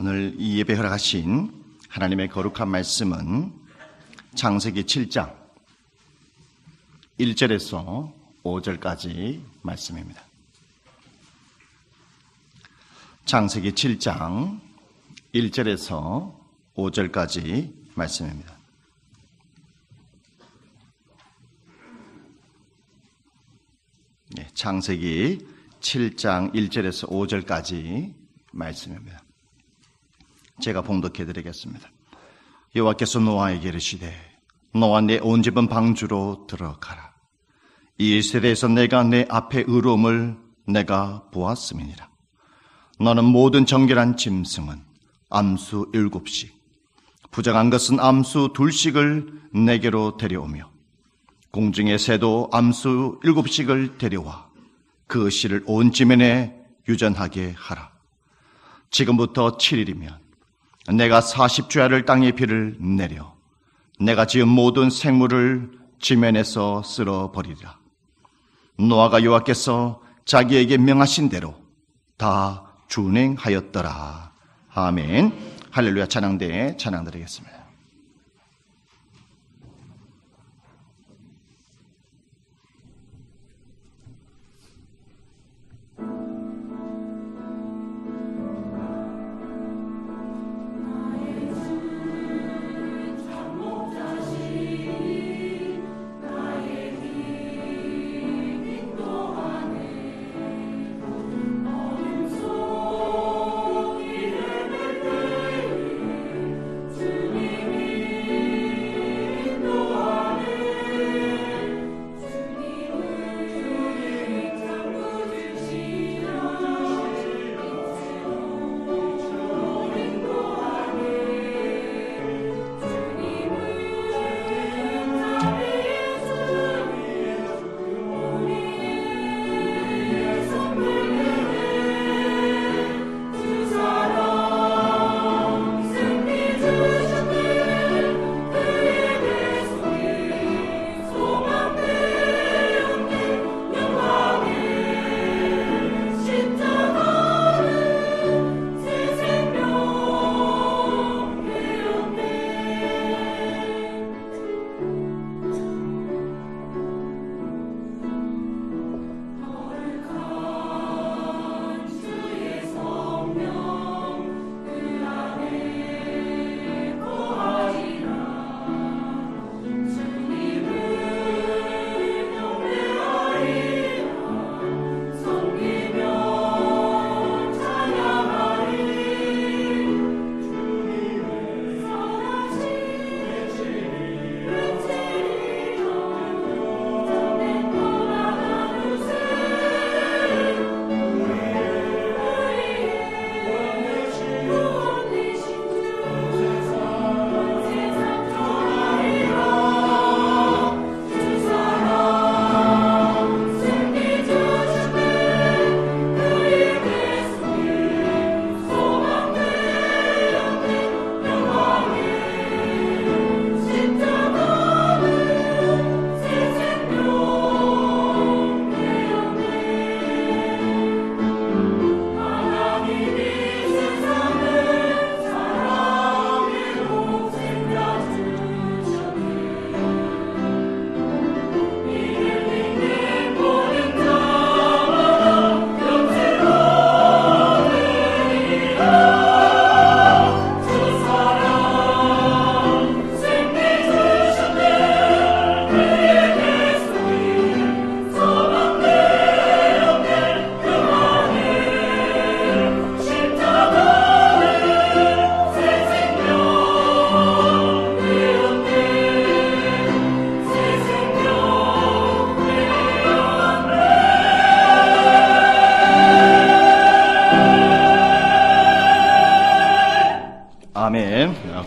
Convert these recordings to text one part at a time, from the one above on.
오늘 이 예배 허락하신 하나님의 거룩한 말씀은 창세기 7장 1절에서 5절까지 말씀입니다. 창세기 7장 1절에서 5절까지 말씀입니다. 창세기 7장 1절에서 5절까지 말씀입니다. 제가 봉독해 드리겠습니다. 여호와께서 노아에게 이르시되 너와 내 온 집은 방주로 들어가라. 이 세대에서 내가 내 앞에 의로움을 내가 보았음이니라. 너는 모든 정결한 짐승은 암수 7씩 부정한 것은 암수 2씩을 내게로 데려오며 공중의 새도 암수 7씩을 데려와 그 씨를 온 지면에 유전하게 하라. 지금부터 7일이면 내가 40주야를 땅의 비를 내려 내가 지은 모든 생물을 지면에서 쓸어버리리라. 노아가 여호와께서 자기에게 명하신 대로 다 준행하였더라. 아멘. 할렐루야. 찬양대에 찬양 드리겠습니다.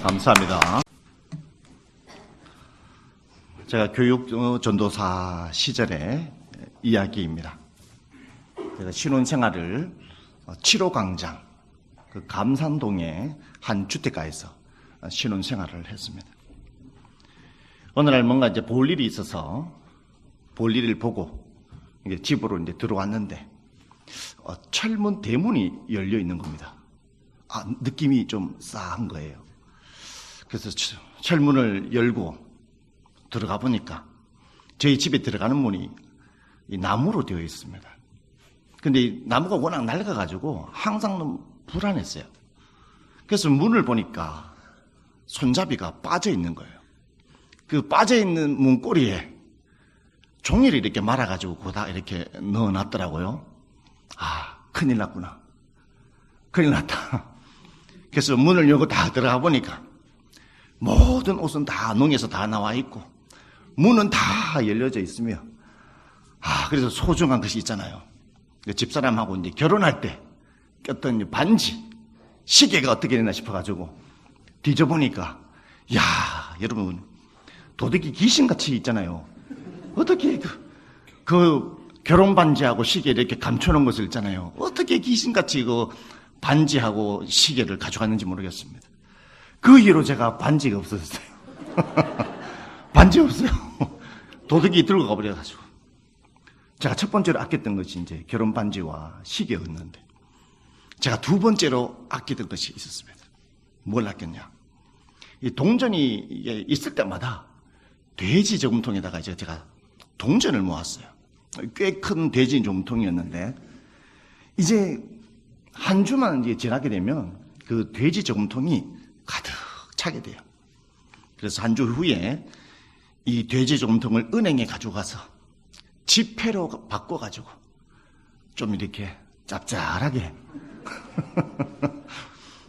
감사합니다. 제가 교육 전도사 시절의 이야기입니다. 제가 신혼생활을 7호 광장 그 감산동의 한 주택가에서 신혼생활을 했습니다. 어느 날 뭔가 이제 볼 일이 있어서 볼일을 보고 이제 집으로 이제 들어왔는데 철문 대문이 열려 있는 겁니다. 느낌이 좀 싸한 거예요. 그래서 철문을 열고 들어가 보니까 저희 집에 들어가는 문이 이 나무로 되어 있습니다. 근데 이 나무가 워낙 낡아가지고 항상 너무 불안했어요. 그래서 문을 보니까 손잡이가 빠져 있는 거예요. 그 빠져 있는 문고리에 종이를 이렇게 말아가지고 거기다 이렇게 넣어놨더라고요. 큰일 났구나. 큰일 났다. 그래서 문을 열고 다 들어가 보니까 모든 옷은 다 농에서 다 나와 있고 문은 다 열려져 있으며 그래서 소중한 것이 있잖아요. 집사람하고 이제 결혼할 때 꼈던 반지, 시계가 어떻게 되나 싶어가지고 뒤져보니까 여러분 도둑이 귀신같이 있잖아요. 어떻게 그 결혼 반지하고 시계 이렇게 감춰놓은 것을 있잖아요. 어떻게 귀신같이 그 반지하고 시계를 가져갔는지 모르겠습니다. 그 이후로 제가 반지가 없어졌어요. 반지 없어요. 도둑이 들고 가버려가지고. 제가 첫 번째로 아꼈던 것이 이제 결혼 반지와 시계였는데, 제가 두 번째로 아끼던 것이 있었습니다. 뭘 아꼈냐? 이 동전이 있을 때마다 돼지 저금통에다가 제가 동전을 모았어요. 꽤 큰 돼지 저금통이었는데, 이제 한 주만 이제 지나게 되면 그 돼지 저금통이 가득 차게 돼요. 그래서 한 주 후에 이 돼지 저금통을 은행에 가져가서 지폐로 바꿔가지고 좀 이렇게 짭짤하게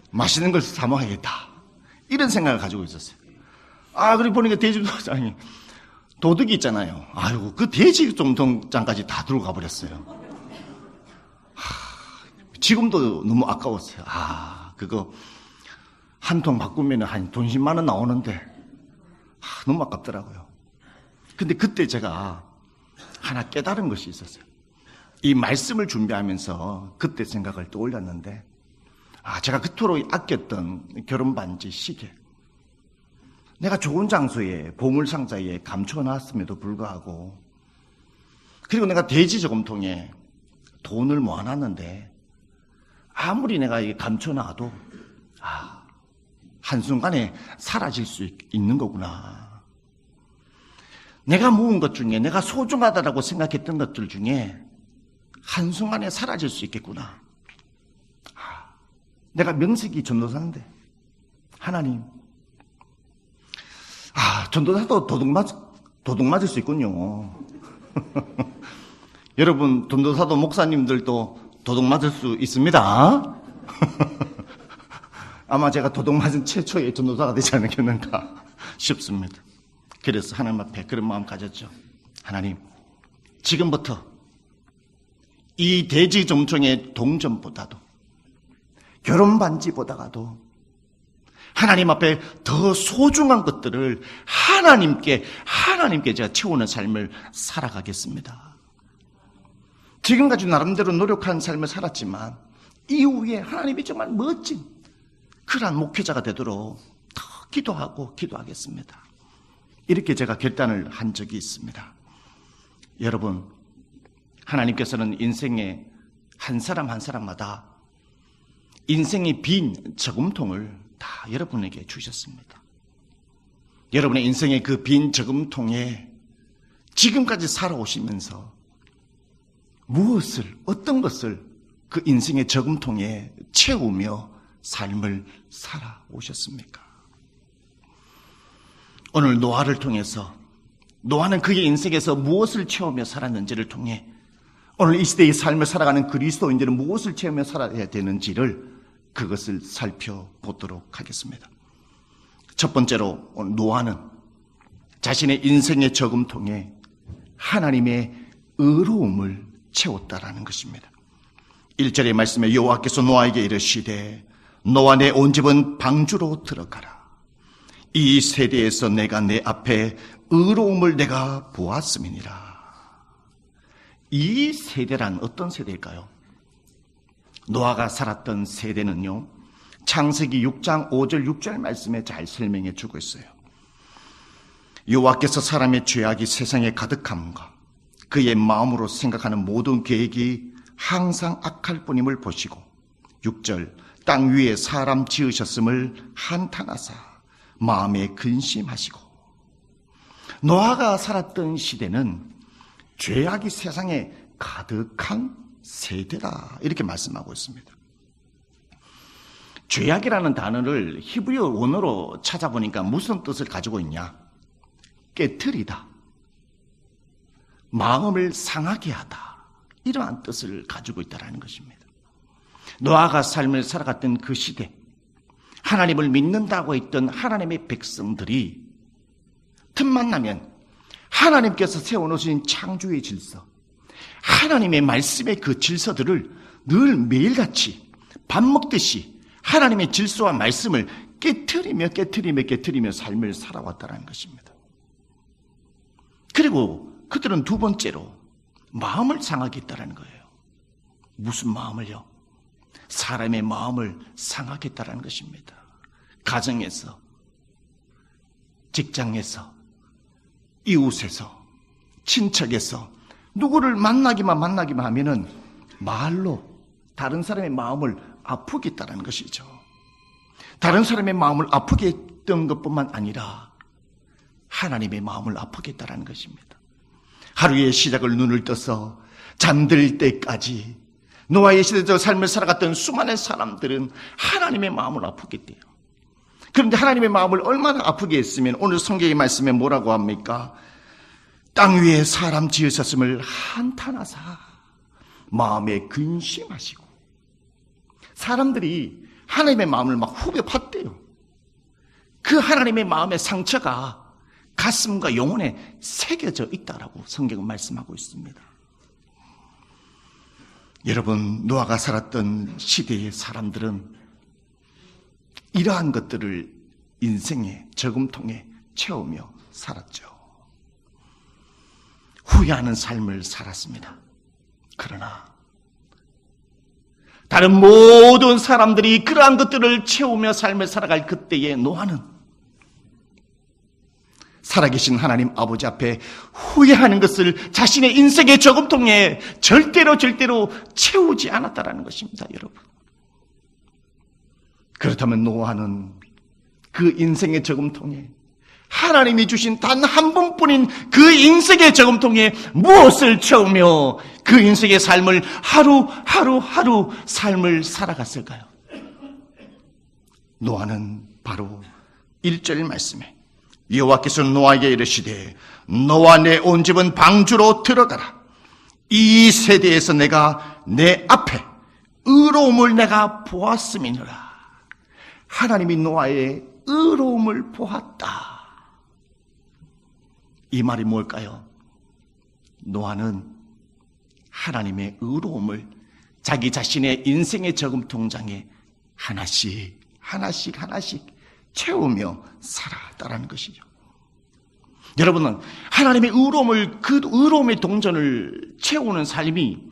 맛있는 걸 사 먹어야겠다, 이런 생각을 가지고 있었어요. 그리고 보니까 돼지 저금통장이 도둑이 있잖아요. 그 돼지 저금통장까지 다 들고 가버렸어요. 지금도 너무 아까웠어요. 그거 한 통 바꾸면 한 돈 10만 원 나오는데 너무 아깝더라고요. 근데 그때 제가 하나 깨달은 것이 있었어요. 이 말씀을 준비하면서 그때 생각을 떠올렸는데, 제가 그토록 아꼈던 결혼 반지, 시계, 내가 좋은 장소에 보물상자에 감춰놨음에도 불구하고, 그리고 내가 돼지 저금통에 돈을 모아놨는데 아무리 내가 감춰놔도 한순간에 사라질 수 있는 거구나. 내가 모은 것 중에, 내가 소중하다라고 생각했던 것들 중에 한순간에 사라질 수 있겠구나. 내가 명색이 전도사인데, 하나님, 전도사도 도둑 맞을 수 있군요. 여러분, 전도사도 목사님들도 도둑 맞을 수 있습니다. 아마 제가 도둑 맞은 최초의 전도사가 되지 않겠는가 싶습니다. 그래서 하나님 앞에 그런 마음 가졌죠. 하나님, 지금부터 이 돼지 점통의 동전보다도, 결혼 반지보다도 하나님 앞에 더 소중한 것들을 하나님께 제가 채우는 삶을 살아가겠습니다. 지금까지 나름대로 노력한 삶을 살았지만 이후에 하나님이 정말 멋진 그러한 목회자가 되도록 더 기도하겠습니다. 이렇게 제가 결단을 한 적이 있습니다. 여러분, 하나님께서는 인생의 한 사람 한 사람마다 인생의 빈 저금통을 다 여러분에게 주셨습니다. 여러분의 인생의 그 빈 저금통에 지금까지 살아오시면서 어떤 것을 그 인생의 저금통에 채우며 삶을 살아오셨습니까? 오늘 노아를 통해서, 노아는 그의 인생에서 무엇을 채우며 살았는지를 통해 오늘 이 시대의 삶을 살아가는 그리스도인들은 무엇을 채우며 살아야 되는지를, 그것을 살펴보도록 하겠습니다. 첫 번째로 오늘 노아는 자신의 인생의 저금통에 하나님의 의로움을 채웠다라는 것입니다. 1절의 말씀에 여호와께서 노아에게 이르시되 너와 내 온 집은 방주로 들어가라. 이 세대에서 내가 내 앞에 의로움을 내가 보았음이니라. 이 세대란 어떤 세대일까요? 노아가 살았던 세대는요, 창세기 6장 5절 6절 말씀에 잘 설명해 주고 있어요. 여호와께서 사람의 죄악이 세상에 가득함과 그의 마음으로 생각하는 모든 계획이 항상 악할 뿐임을 보시고, 6절 땅 위에 사람 지으셨음을 한탄하사 마음에 근심하시고. 노아가 살았던 시대는 죄악이 세상에 가득한 세대다, 이렇게 말씀하고 있습니다. 죄악이라는 단어를 히브리어 원어로 찾아보니까 무슨 뜻을 가지고 있냐? 깨트리다, 마음을 상하게 하다, 이러한 뜻을 가지고 있다는 것입니다. 노아가 삶을 살아갔던 그 시대, 하나님을 믿는다고 했던 하나님의 백성들이 틈만 나면 하나님께서 세워놓으신 창조의 질서, 하나님의 말씀의 그 질서들을 늘 매일같이 밥 먹듯이 하나님의 질서와 말씀을 깨트리며 삶을 살아왔다는 것입니다. 그리고 그들은 두 번째로 마음을 상하게 했다는 거예요. 무슨 마음을요? 사람의 마음을 상하게 했다는 것입니다. 가정에서, 직장에서, 이웃에서, 친척에서 누구를 만나기만 하면은 말로 다른 사람의 마음을 아프게 했다는 것이죠. 다른 사람의 마음을 아프게 했던 것뿐만 아니라 하나님의 마음을 아프게 했다는 것입니다. 하루의 시작을 눈을 떠서 잠들 때까지 노아의 시대적 삶을 살아갔던 수많은 사람들은 하나님의 마음을 아프게 했대요. 그런데 하나님의 마음을 얼마나 아프게 했으면 오늘 성경의 말씀에 뭐라고 합니까? 땅 위에 사람 지으셨음을 한탄하사 마음에 근심하시고. 사람들이 하나님의 마음을 막 후벼 팠대요. 그 하나님의 마음의 상처가 가슴과 영혼에 새겨져 있다라고 성경은 말씀하고 있습니다. 여러분, 노아가 살았던 시대의 사람들은 이러한 것들을 인생의 저금통에 채우며 살았죠. 후회하는 삶을 살았습니다. 그러나 다른 모든 사람들이 그러한 것들을 채우며 삶을 살아갈 그때의 노아는 살아계신 하나님 아버지 앞에 후회하는 것을 자신의 인생의 저금통에 절대로 채우지 않았다는 것입니다, 여러분. 그렇다면 노아는 그 인생의 저금통에 하나님이 주신 단 한 번뿐인 그 인생의 저금통에 무엇을 채우며 그 인생의 삶을 하루 삶을 살아갔을까요? 노아는 바로 1절 말씀에 여호와께서 노아에게 이르시되 너와 내 온 집은 방주로 들어가라. 이 세대에서 내가 내 앞에 의로움을 내가 보았음이니라. 하나님이 노아의 의로움을 보았다. 이 말이 뭘까요? 노아는 하나님의 의로움을 자기 자신의 인생의 저금통장에 하나씩 채우며 살아갔다는 것이죠. 여러분은 하나님의 의로움을, 그 의로움의 동전을 채우는 삶이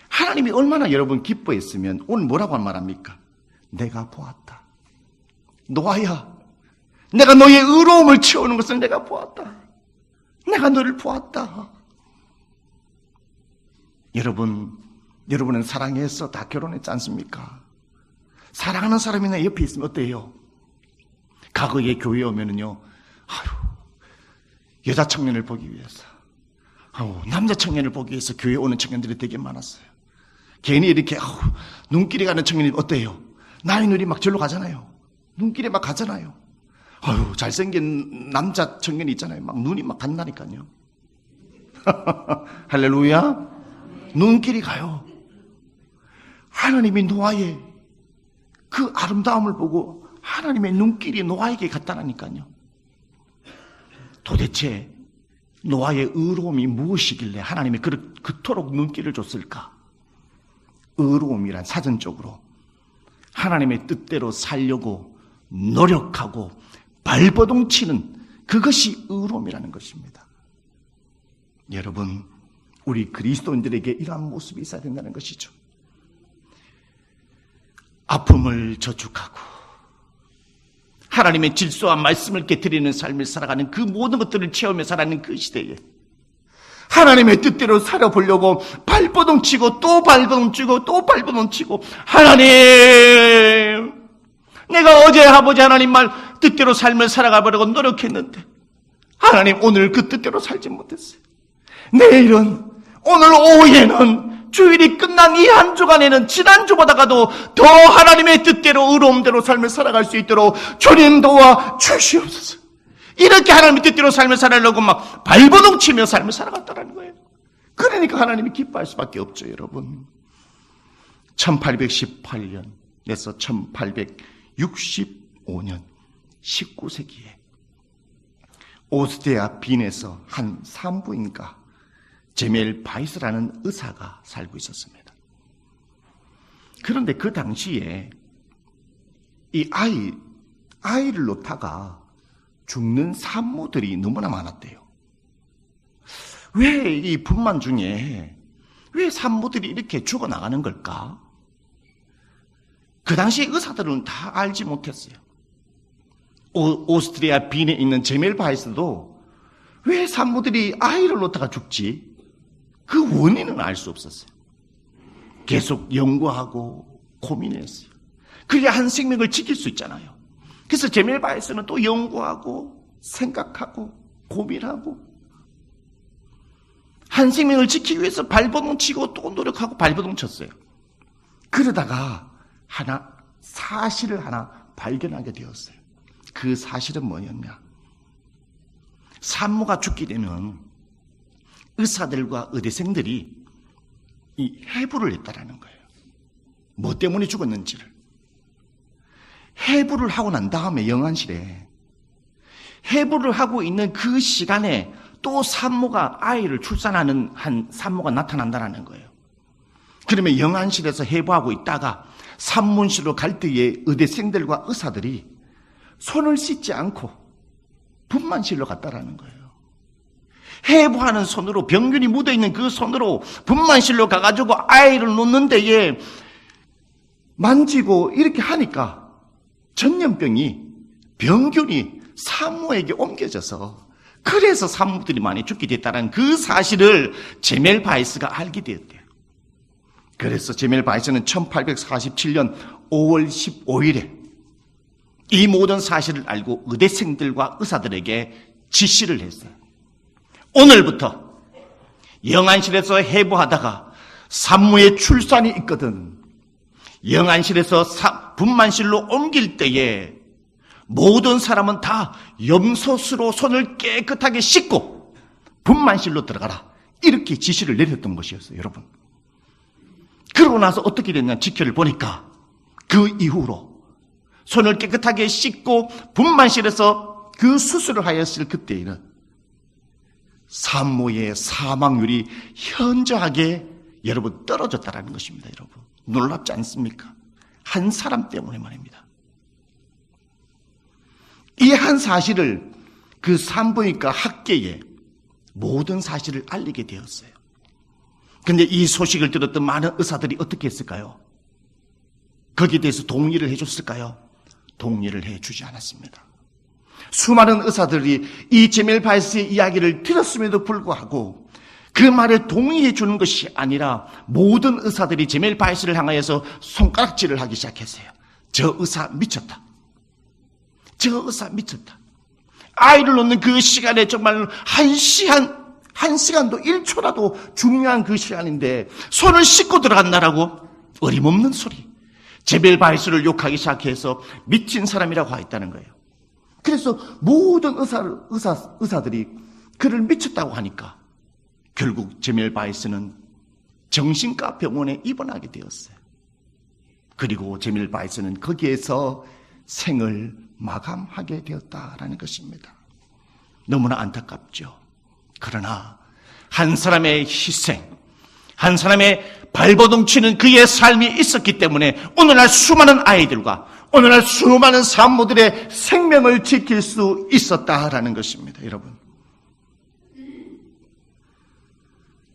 하나님이 얼마나 여러분 기뻐했으면 오늘 뭐라고 말합니까? 내가 보았다. 노아야, 내가 너의 의로움을 채우는 것을 내가 보았다. 내가 너를 보았다. 여러분은 사랑해서 다 결혼했지 않습니까? 사랑하는 사람이 내 옆에 있으면 어때요? 과거에 교회에 오면은요, 여자 청년을 보기 위해서, 남자 청년을 보기 위해서 교회에 오는 청년들이 되게 많았어요. 괜히 이렇게, 눈길이 가는 청년이 어때요? 나의 눈이 막 절로 가잖아요. 눈길에 막 가잖아요. 잘생긴 남자 청년이 있잖아요. 막 눈이 막 간다니까요. 할렐루야. 눈길이 가요. 하나님이 노아의 그 아름다움을 보고 하나님의 눈길이 노아에게 갔다니까요. 도대체 노아의 의로움이 무엇이길래 하나님이 그토록 눈길을 줬을까? 의로움이란 사전적으로 하나님의 뜻대로 살려고 노력하고 발버둥 치는 그것이 의로움이라는 것입니다. 여러분, 우리 그리스도인들에게 이러한 모습이 있어야 된다는 것이죠. 아픔을 저축하고 하나님의 질서와 말씀을 깨트리는 삶을 살아가는 그 모든 것들을 채우며 살아가는 그 시대에 하나님의 뜻대로 살아보려고 발버둥치고 또 발버둥치고 또 발버둥치고, 하나님, 내가 어제 아버지 하나님 말 뜻대로 삶을 살아가보려고 노력했는데 하나님 오늘 그 뜻대로 살지 못했어요. 내일은, 오늘 오후에는, 주일이 끝난 이 한 주간에는 지난주보다가도 더 하나님의 뜻대로 의로움대로 삶을 살아갈 수 있도록 주님 도와 주시옵소서. 이렇게 하나님의 뜻대로 삶을 살아려고 막 발버둥치며 삶을 살아갔다는 거예요. 그러니까 하나님이 기뻐할 수밖에 없죠, 여러분. 1818년에서 1865년 19세기에 오스트리아 빈에서 한 산부인과 제멜 바이스라는 의사가 살고 있었습니다. 그런데 그 당시에 이 아이를 놓다가 죽는 산모들이 너무나 많았대요. 왜 이 분만 중에 왜 산모들이 이렇게 죽어나가는 걸까? 그 당시 의사들은 다 알지 못했어요. 오스트리아 빈에 있는 제멜 바이스도 왜 산모들이 아이를 놓다가 죽지? 그 원인은 알 수 없었어요. 계속 연구하고 고민했어요. 그래야 한 생명을 지킬 수 있잖아요. 그래서 제멜 바이스는 또 연구하고 생각하고 고민하고 한 생명을 지키기 위해서 발버둥치고 또 노력하고 발버둥쳤어요. 그러다가 사실을 하나 발견하게 되었어요. 그 사실은 뭐였냐? 산모가 죽게 되면 의사들과 의대생들이 이 해부를 했다라는 거예요. 뭐 때문에 죽었는지를. 해부를 하고 난 다음에 영안실에 해부를 하고 있는 그 시간에 또 산모가 아이를 출산하는 한 산모가 나타난다는 거예요. 그러면 영안실에서 해부하고 있다가 산문실로 갈 때에 의대생들과 의사들이 손을 씻지 않고 분만실로 갔다라는 거예요. 해부하는 손으로, 병균이 묻어있는 그 손으로 분만실로 가가지고 아이를 놓는 데에 만지고 이렇게 하니까 전염병이, 병균이 산모에게 옮겨져서 그래서 산모들이 많이 죽게 됐다는 그 사실을 제멜 바이스가 알게 되었대요. 그래서 제멜 바이스는 1847년 5월 15일에 이 모든 사실을 알고 의대생들과 의사들에게 지시를 했어요. 오늘부터 영안실에서 해부하다가 산모의 출산이 있거든, 영안실에서 분만실로 옮길 때에 모든 사람은 다 염소수로 손을 깨끗하게 씻고 분만실로 들어가라, 이렇게 지시를 내렸던 것이었어요, 여러분. 그러고 나서 어떻게 됐냐, 지켜를 보니까 그 이후로 손을 깨끗하게 씻고 분만실에서 그 수술을 하였을 그때에는 산모의 사망률이 현저하게 여러분 떨어졌다는 것입니다. 여러분, 놀랍지 않습니까? 한 사람 때문에 말입니다. 이 한 사실을 그 산부인과 학계에 모든 사실을 알리게 되었어요. 근데 이 소식을 들었던 많은 의사들이 어떻게 했을까요? 거기에 대해서 동의를 해줬을까요? 동의를 해주지 않았습니다. 수많은 의사들이 이 제멜 바이스의 이야기를 들었음에도 불구하고 그 말에 동의해 주는 것이 아니라 모든 의사들이 제멜 바이스를 향하여서 손가락질을 하기 시작했어요. 저 의사 미쳤다. 저 의사 미쳤다. 아이를 놓는 그 시간에 정말 한 시간도 1초라도 중요한 그 시간인데 손을 씻고 들어간다라고? 어림없는 소리. 제멜 바이스를 욕하기 시작해서 미친 사람이라고 하였다는 거예요. 그래서 모든 의사들이 그를 미쳤다고 하니까 결국 제멜 바이스는 정신과 병원에 입원하게 되었어요. 그리고 제멜 바이스는 거기에서 생을 마감하게 되었다라는 것입니다. 너무나 안타깝죠. 그러나 한 사람의 희생, 한 사람의 발버둥치는 그의 삶이 있었기 때문에 오늘날 수많은 아이들과 오늘날 수많은 산모들의 생명을 지킬 수 있었다라는 것입니다. 여러분,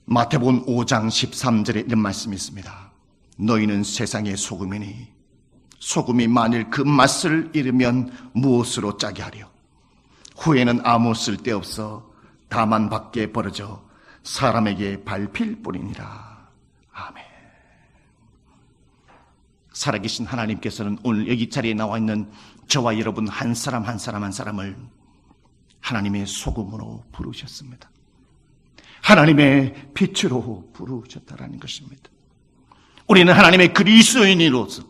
마태복음 5장 13절에 이런 말씀이 있습니다. 너희는 세상의 소금이니 소금이 만일 그 맛을 잃으면 무엇으로 짜게 하려? 후에는 아무 쓸데없어 다만 밖에 버려져 사람에게 밟힐 뿐이니라. 아멘. 살아계신 하나님께서는 오늘 여기 자리에 나와 있는 저와 여러분 한 사람 한 사람을 하나님의 소금으로 부르셨습니다. 하나님의 빛으로 부르셨다라는 것입니다. 우리는 하나님의 그리스도인으로서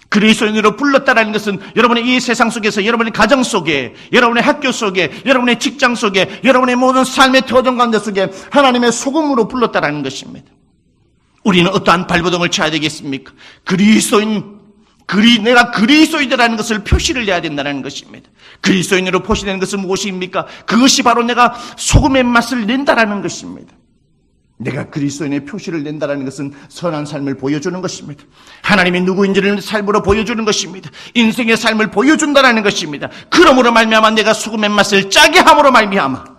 그리스도인으로 불렀다라는 것은 여러분의 이 세상 속에서, 여러분의 가정 속에, 여러분의 학교 속에, 여러분의 직장 속에, 여러분의 모든 삶의 터전 가운데 속에 하나님의 소금으로 불렀다라는 것입니다. 우리는 어떠한 발버둥을 쳐야 되겠습니까? 내가 그리스도인이라는 것을 표시를 해야 된다는 것입니다. 그리스도인으로 표시되는 것은 무엇입니까? 그것이 바로 내가 소금의 맛을 낸다라는 것입니다. 내가 그리스도인의 표시를 낸다라는 것은 선한 삶을 보여주는 것입니다. 하나님이 누구인지를 삶으로 보여주는 것입니다. 인생의 삶을 보여준다라는 것입니다. 그러므로 말미암아 내가 소금의 맛을 짜게 함으로 말미암아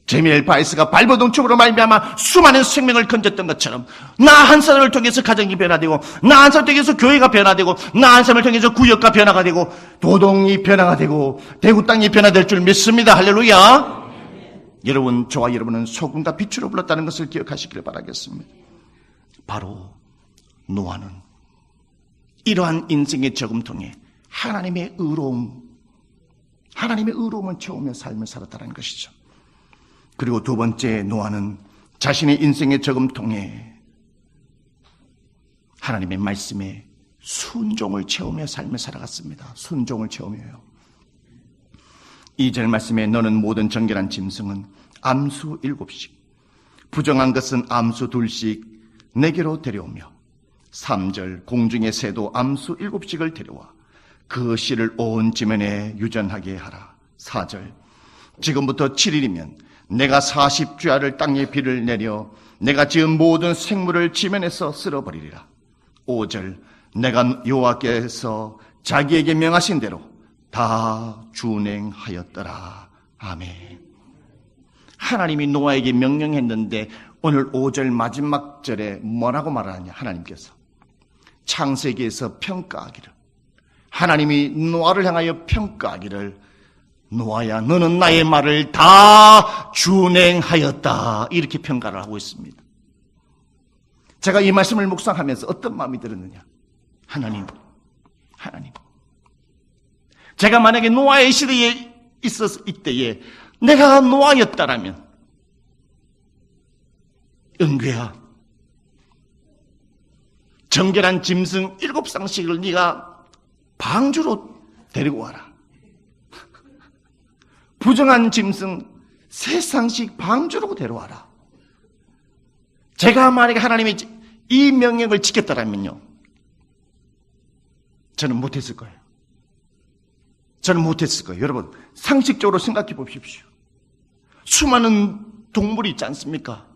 제미엘 바이스가 발버둥촉으로 말미암아 수많은 생명을 건졌던 것처럼 나 한 사람을 통해서 가정이 변화되고 나 한 사람을 통해서 교회가 변화되고 나 한 사람을 통해서 구역가 변화가 되고 도동이 변화가 되고 대구 땅이 변화될 줄 믿습니다. 할렐루야. 여러분, 저와 여러분은 소금과 빛으로 불렀다는 것을 기억하시기를 바라겠습니다. 바로 노아는 이러한 인생의 저금통에 하나님의 의로움을 채우며 삶을 살았다는 것이죠. 그리고 두 번째, 노아는 자신의 인생의 저금통에 하나님의 말씀에 순종을 채우며 삶을 살아갔습니다. 순종을 채우며요. 2절 말씀에 너는 모든 정결한 짐승은 암수 7씩, 부정한 것은 암수 2씩 내게로 데려오며 3절 공중의 새도 암수 7씩을 데려와 그 씨를 온 지면에 유전하게 하라. 4절 지금부터 7일이면 내가 40주야를 땅에 비를 내려 내가 지은 모든 생물을 지면에서 쓸어버리리라. 5절 내가 여호와께서 자기에게 명하신 대로 다 준행하였더라. 아멘. 하나님이 노아에게 명령했는데 오늘 5절 마지막 절에 뭐라고 말하느냐? 하나님께서 창세기에서 평가하기를, 하나님이 노아를 향하여 평가하기를, 노아야 너는 나의 말을 다 준행하였다, 이렇게 평가를 하고 있습니다. 제가 이 말씀을 묵상하면서 어떤 마음이 들었느냐? 하나님, 제가 만약에 노아의 시대에 있었을 이때에 내가 노아였다라면, 은괴야, 정결한 짐승 7쌍씩을 네가 방주로 데리고 와라. 부정한 짐승 3쌍씩 방주로 데려와라. 제가 만약에 하나님의 이 명령을 지켰다라면요, 저는 못했을 거예요. 여러분, 상식적으로 생각해 보십시오. 수많은 동물이 있지 않습니까?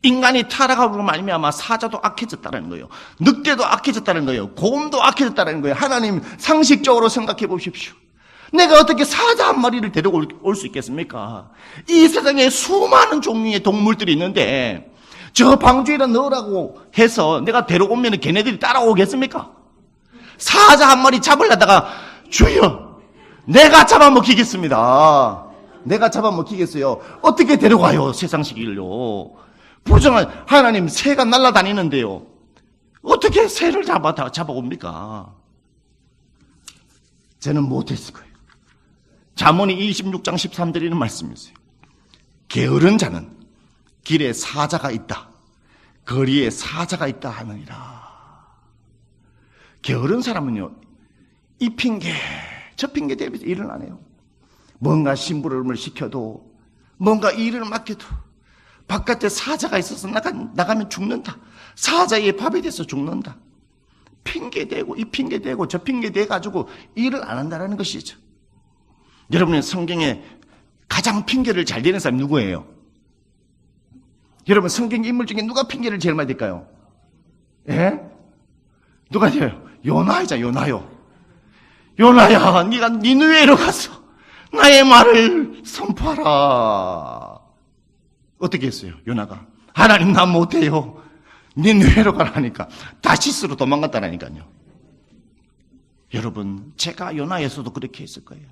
인간이 타락함으로 말미암아 사자도 악해졌다는 거예요. 늑대도 악해졌다는 거예요. 곰도 악해졌다는 거예요. 하나님, 상식적으로 생각해 보십시오. 내가 어떻게 사자 한 마리를 데려올 수 있겠습니까? 이 세상에 수많은 종류의 동물들이 있는데 저 방주에다 넣으라고 해서 내가 데려오면 걔네들이 따라오겠습니까? 사자 한 마리 잡으려다가 주여, 내가 잡아먹히겠습니다. 내가 잡아먹히겠어요. 어떻게 데려가요? 세상식일로. 부정한 하나님, 새가 날아다니는데요, 어떻게 새를 잡아옵니까? 저는 못했을 거예요. 잠언이 26장 13절에 있는 말씀이 있어요. 게으른 자는 길에 사자가 있다, 거리에 사자가 있다 하느니라. 게으른 사람은요, 이 핑계 저 핑계 대면서 일을 안 해요. 뭔가 심부름을 시켜도, 뭔가 일을 맡겨도 바깥에 사자가 있어서 나가면 죽는다, 사자의 밥에 대해서 죽는다, 핑계대고 이 핑계대고 저 핑계대가지고 일을 안 한다는 것이죠. 여러분의 성경에 가장 핑계를 잘 대는 사람이 누구예요? 여러분, 성경 인물 중에 누가 핑계를 제일 많이 댈까요? 예? 누가 돼요? 요나이자, 요나요. 요나야, 네가 니느웨로 가서 나의 말을 선포하라. 어떻게 했어요? 요나가, 하나님 나 못해요, 니느웨로 가라니까 다시스로 도망갔다라니까요. 여러분, 제가 요나에서도 그렇게 했을 거예요.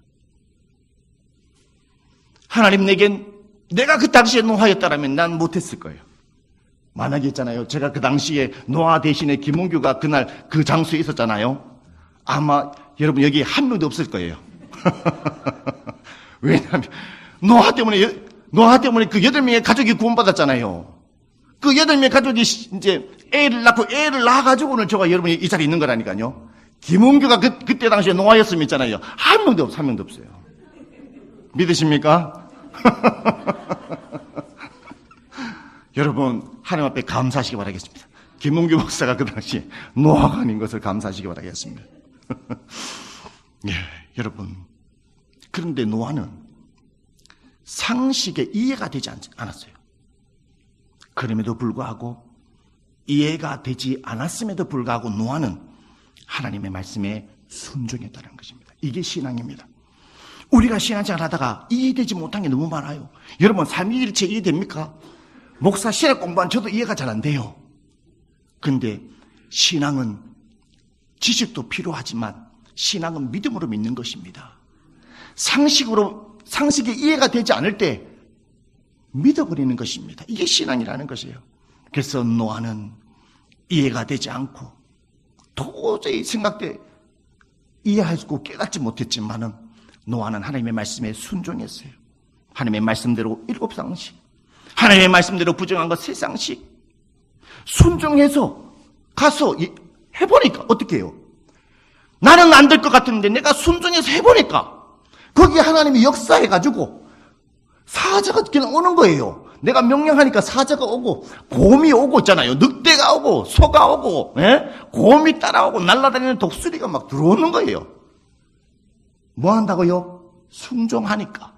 하나님, 내겐 내가 그 당시에 노아였다면 난 못했을 거예요. 만약에 있잖아요. 제가 그 당시에 노아 대신에 김문규가 그날 그 장소에 있었잖아요. 아마 여러분 여기 한 명도 없을 거예요. 왜냐하면 노아 때문에 그 8명의 가족이 구원받았잖아요. 그 8명의 가족이 이제 애를 낳아가지고 오늘 저가 여러분이 이 자리에 있는 거라니까요. 김은규가 그때 당시에 노아였으면 있잖아요. 한 명도 없어요. 믿으십니까? 여러분, 하나님 앞에 감사하시기 바라겠습니다. 김은규 목사가 그 당시에 노아가 아닌 것을 감사하시기 바라겠습니다. 예, 여러분. 그런데 노아는 상식에 이해가 되지 않았어요. 그럼에도 불구하고 이해가 되지 않았음에도 불구하고 노아는 하나님의 말씀에 순종했다는 것입니다. 이게 신앙입니다. 우리가 신앙생활 하다가 이해되지 못한 게 너무 많아요. 여러분 삼위일체 이해됩니까? 목사 신학 공부한 저도 이해가 잘 안 돼요. 근데 신앙은 지식도 필요하지만 신앙은 믿음으로 믿는 것입니다. 상식에 이해가 되지 않을 때 믿어버리는 것입니다. 이게 신앙이라는 것이에요. 그래서 노아는 이해가 되지 않고 도저히 생각돼 이해하고 깨닫지 못했지만은 노아는 하나님의 말씀에 순종했어요. 하나님의 말씀대로 7상씩, 하나님의 말씀대로 부정한 것 3상씩 순종해서 가서 해보니까 어떻게 해요? 나는 안 될 것 같은데 내가 순종해서 해보니까 거기에 하나님이 역사해가지고 사자가 그냥 오는 거예요. 내가 명령하니까 사자가 오고 곰이 오고 있잖아요. 늑대가 오고 소가 오고 곰이 따라오고 날아다니는 독수리가 막 들어오는 거예요. 뭐 한다고요? 순종하니까.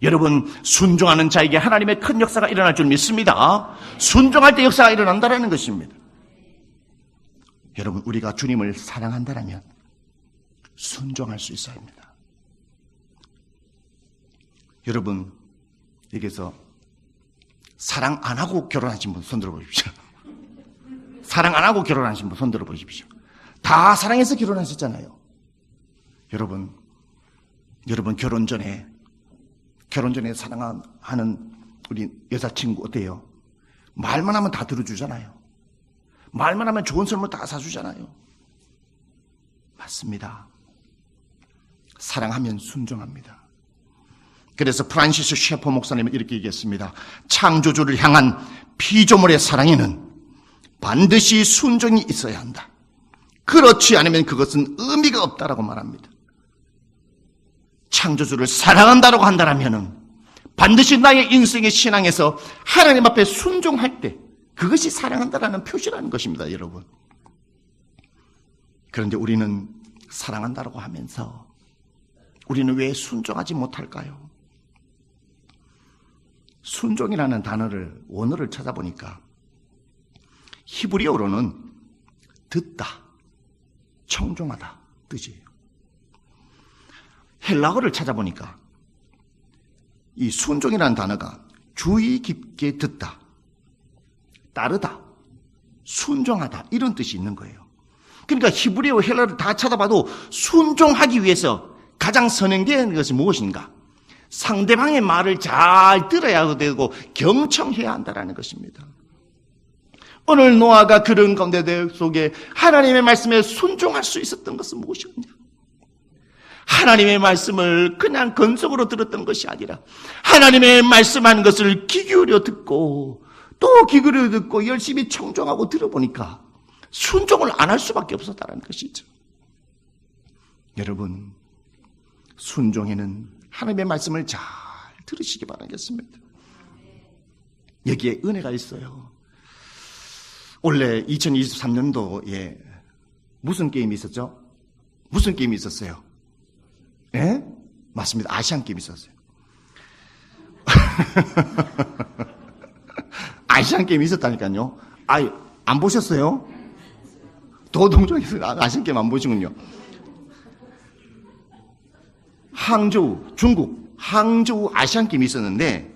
여러분 순종하는 자에게 하나님의 큰 역사가 일어날 줄 믿습니다. 순종할 때 역사가 일어난다는 것입니다. 여러분 우리가 주님을 사랑한다면 순종할 수 있어야 합니다. 여러분 여기서 사랑 안 하고 결혼하신 분 손들어 보십시오. 사랑 안 하고 결혼하신 분 손들어 보십시오. 다 사랑해서 결혼하셨잖아요. 여러분 결혼 전에 사랑하는 우리 여자친구 어때요? 말만 하면 다 들어주잖아요. 말만 하면 좋은 선물 다 사주잖아요. 맞습니다. 사랑하면 순종합니다. 그래서 프란시스 셰퍼 목사님은 이렇게 얘기했습니다. 창조주를 향한 피조물의 사랑에는 반드시 순종이 있어야 한다. 그렇지 않으면 그것은 의미가 없다라고 말합니다. 창조주를 사랑한다라고 한다면 반드시 나의 인생의 신앙에서 하나님 앞에 순종할 때 그것이 사랑한다라는 표시라는 것입니다, 여러분. 그런데 우리는 사랑한다라고 하면서 우리는 왜 순종하지 못할까요? 순종이라는 단어를 원어를 찾아보니까 히브리어로는 듣다, 청종하다 뜻이에요. 헬라어를 찾아보니까 이 순종이라는 단어가 주의 깊게 듣다, 따르다, 순종하다 이런 뜻이 있는 거예요. 그러니까 히브리어 헬라어를 다 찾아봐도 순종하기 위해서 가장 선행되는 것이 무엇인가? 상대방의 말을 잘 들어야 되고 경청해야 한다는 것입니다. 오늘 노아가 그런 가운데 속에 하나님의 말씀에 순종할 수 있었던 것은 무엇이었냐? 하나님의 말씀을 그냥 건성으로 들었던 것이 아니라 하나님의 말씀하는 것을 귀 기울여 듣고 또 귀 기울여 듣고 열심히 청종하고 들어보니까 순종을 안 할 수밖에 없었다는 것이죠. 여러분, 순종에는 하나님의 말씀을 잘 들으시기 바라겠습니다. 여기에 은혜가 있어요. 원래 2023년도에 무슨 게임이 있었죠? 무슨 게임이 있었어요? 예? 맞습니다. 아시안 게임이 있었어요. 아시안 게임이 있었다니까요. 안 보셨어요? 도동쪽에서 아시안 게임 안 보시군요. 중국 항저우 아시안 게임이 있었는데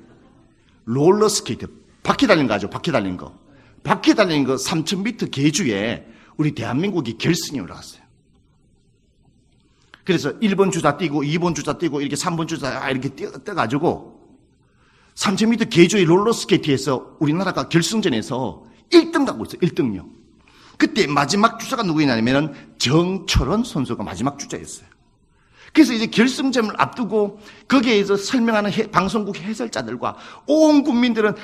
롤러 스케이트, 바퀴 달린 거 아죠? 바퀴 달린 거 3000m 계주에 우리 대한민국이 결승에 올라갔어요. 그래서 1번 주자 뛰고 2번 주자 뛰고 이렇게 3번 주자 이렇게 뛰어가지고 3000m 계주의 롤러스케이트에서 우리나라가 결승전에서 1등 가고 있어요. 1등요. 그때 마지막 주자가 누구냐면은 정철원 선수가 마지막 주자였어요. 그래서 이제 결승점을 앞두고 거기에서 설명하는 방송국 해설자들과 온 국민들은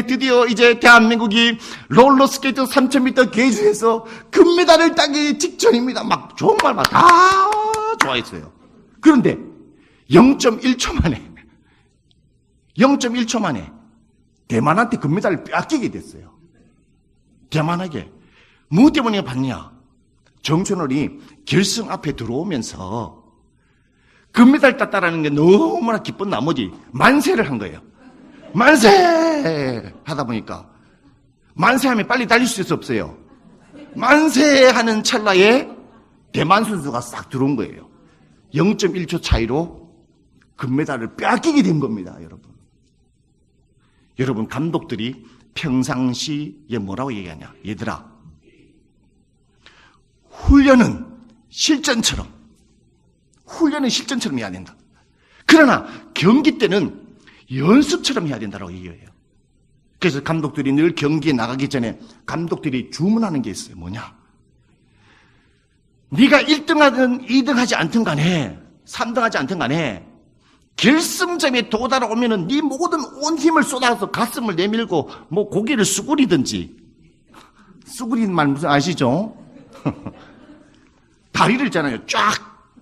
드디어 이제 대한민국이 롤러스케이트 3000m 계주에서 금메달을 따기 직전입니다. 막 정말 막 다 좋아했어요. 그런데 0.1초 만에 대만한테 금메달을 뺏기게 됐어요. 대만에게. 뭐 때문에 봤냐? 정철원이 결승 앞에 들어오면서 금메달 땄다라는 게 너무나 기쁜 나머지 만세를 한 거예요. 만세! 하다 보니까 만세하면 빨리 달릴 수 없어요. 만세하는 찰나에 대만 선수가 싹 들어온 거예요. 0.1초 차이로 금메달을 빼앗기게 된 겁니다, 여러분. 여러분, 감독들이 평상시에 뭐라고 얘기하냐? 얘들아, 훈련은 실전처럼 해야 된다. 그러나 경기 때는 연습처럼 해야 된다고 얘기해요. 그래서 감독들이 늘 경기에 나가기 전에 감독들이 주문하는 게 있어요. 뭐냐? 네가 1등하든 2등하지 않든 간에 3등하지 않든 간에 결승점에 도달하면은 네 모든 온 힘을 쏟아서 가슴을 내밀고 뭐 고개를 수그리든지, 수그리는 말 무슨 아시죠? 다리를 있잖아요. 쫙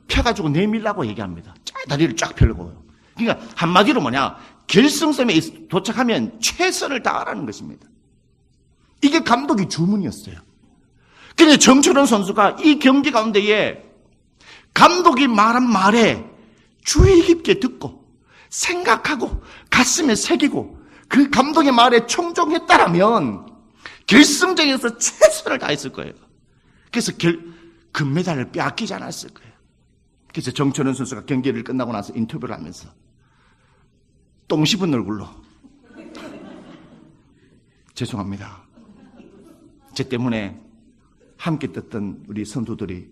펴가지고 내밀라고 얘기합니다. 다리를 쫙 펴고. 그러니까 한마디로 뭐냐? 결승점에 도착하면 최선을 다하라는 것입니다. 이게 감독의 주문이었어요. 그런데 정철원 선수가 이 경기 가운데에 감독이 말한 말에 주의 깊게 듣고 생각하고 가슴에 새기고 그 감독의 말에 청종했다라면 결승전에서 최선을 다했을 거예요. 그래서 금메달을 빼앗기지 않았을 거예요. 그래서 정철원 선수가 경기를 끝나고 나서 인터뷰를 하면서 똥 씹은 얼굴로 죄송합니다. 제 때문에 함께 떴던 우리 선수들이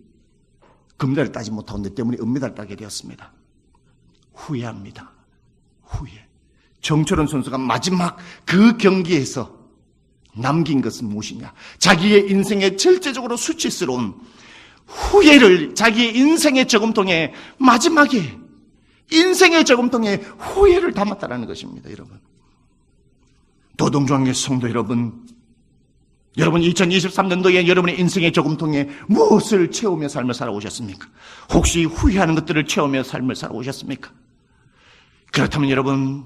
금메달을 따지 못하고 내 때문에 은메달을 따게 되었습니다. 후회합니다. 후회. 정철원 선수가 마지막 그 경기에서 남긴 것은 무엇이냐? 자기의 인생에 절대적으로 수치스러운 후회를 자기의 인생의 저금통에 마지막에 인생의 저금통에 후회를 담았다는 것입니다. 여러분. 도동중앙의 성도 여러분, 여러분 2023년도에 여러분의 인생의 저금통에 무엇을 채우며 삶을 살아오셨습니까? 혹시 후회하는 것들을 채우며 삶을 살아오셨습니까? 그렇다면 여러분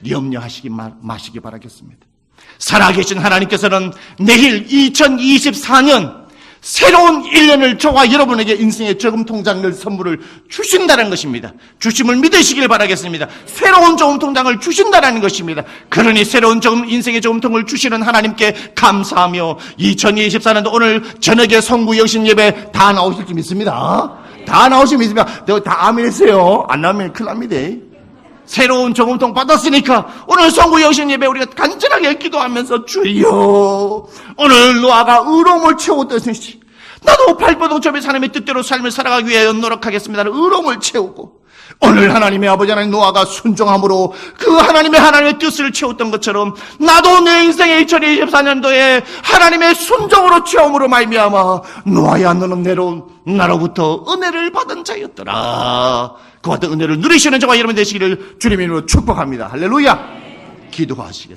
염려하시기 마시기 바라겠습니다. 살아계신 하나님께서는 내일 2024년 새로운 1년을 저와 여러분에게 인생의 저금통장을 선물을 주신다는 것입니다. 주심을 믿으시길 바라겠습니다. 새로운 저금통장을 주신다는 것입니다. 그러니 새로운 인생의 저금통을 주시는 하나님께 감사하며 2024년도 오늘 저녁에 성구 영신 예배 다 나오실 줄 믿습니다. 다 나오실 줄 믿습니다. 다 아멘 했어요. 안 나오면 큰일 납니다. 새로운 저금통 받았으니까 오늘 성구 영신 예배 우리가 간절하게 기도하면서 주여 오늘 노아가 의로움을 채웠듯이 나도 발버둥 하나님의 뜻대로 삶을 살아가기 위하여 노력하겠습니다. 의로움을 채우고 오늘 하나님의 아버지 하나님 노아가 순종함으로 그 하나님의 뜻을 채웠던 것처럼 나도 내 인생의 2024년도에 하나님의 순종으로 채움으로 말미암아 노아야 너는 나로부터 은혜를 받은 자였더라. 그와 같은 은혜를 누리시는 저와 여러분 되시기를 주님의 이름으로 축복합니다. 할렐루야. 기도하시겠습니다.